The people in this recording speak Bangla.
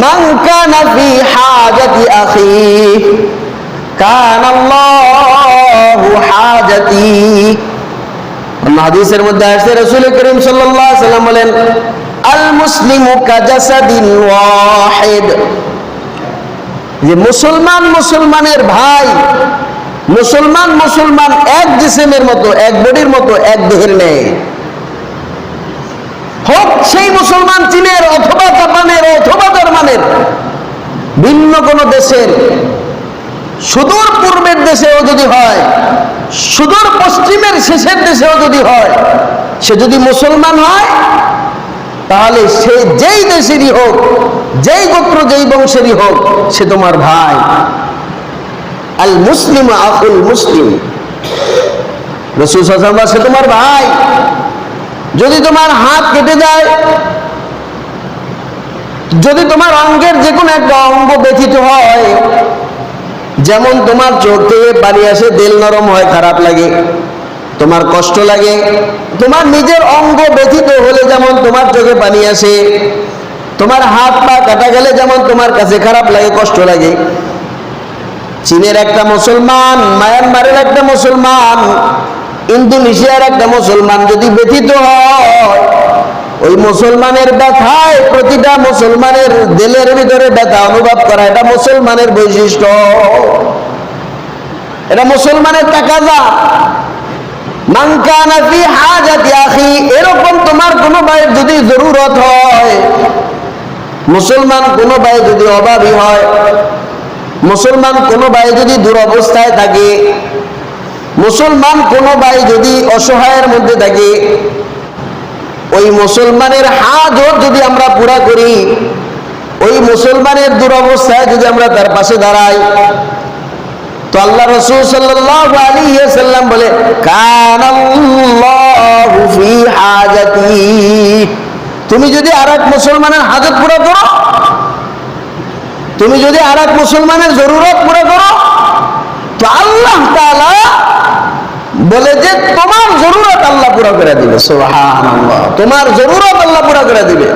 মান কানা ফি হাজাতি আখি কানা আল্লাহু হাজাতি। হাদিসের মধ্যে আসছে রাসূল করিম সাল্লাল্লাহু আলাইহি ওয়াসাল্লাম বলেন, আল মুসলিমু কাজাসাদিন ওয়াহিদ, যে মুসলমান মুসলমানের ভাই, মুসলমান মুসলমান এক জিসমের মতো, এক বডির মতো, এক দেহের ন্যায়। হোক সেই মুসলমান চীনের অথবা জাপানের অথবা জার্মানের, ভিন্ন কোন দেশের, সুদূর পূর্বের দেশেও যদি হয়, সুদূর পশ্চিমের শেষের দেশেও যদি হয়, সে যদি মুসলমান হয় তাহলে সে যেই দেশেরই হোক, যেই গোত্র যেই বংশেরই হোক, সে তোমার ভাই। আল মুসলিম আখুল মুসলিম, রাসূল সাল্লাল্লাহু আলাইহি ওয়াসাল্লাম, সে তোমার ভাই। যদি তোমার হাত কেটে যায়, যদি তোমার অঙ্গের যে কোনো একটা অঙ্গ ব্যথিত হয়, যেমন তোমার চোখ থেকে পানি আসে, দিল নরম হয়, খারাপ লাগে, তোমার কষ্ট লাগে, তোমার নিজের অঙ্গ ব্যথিত হলে যেমন তোমার চোখে পানি আসে, তোমার হাত পা কাটা গেলে যেমন তোমার কাছে খারাপ লাগে, কষ্ট লাগে, চীনের একটা মুসলমান, মায়ানমারের একটা মুসলমান, ইন্দোনেশিয়ার একটা মুসলমান যদি ব্যথিত হয়, ওই মুসলমানের ব্যথায় প্রতিটা মুসলমানের দিলের ভিতরে ব্যথা অনুভব করা, এটা মুসলমানের বৈশিষ্ট্য, এটা মুসলমানের তাকাজা। মান কানা ফি হাজাতি আখি, এরকম তোমার কোনো ভাইয়ের যদি জরুরত হয়, মুসলমান কোনো ভাই যদি অভাবী হয়, মুসলমান কোনো ভাই যদি দুরবস্থায় থাকে, মুসলমান কোনো ভাই যদি অসহায়ের মধ্যে থাকে, ওই মুসলমানের হাজত যদি আমরা পুরা করি, ওই মুসলমানের দুরবস্থায় যদি আমরা তার পাশে দাঁড়াই, তো আল্লাহ রাসূল সাল্লাল্লাহু আলাইহি ওয়াসাল্লাম বলে, কানাল্লাহু ফি হাজাতি, তুমি যদি আরেক মুসলমানের হাজত পুরা করো, তুমি যদি আরেক মুসলমানের জরুরত পুরা করো, তো আল্লাহ তাআলা বলে যে তোমার জরুরত আল্লাহ পুরা করে দিবে। সুবহানাল্লাহ, তোমার জরুরত আল্লাহ পুরা করে দিবে।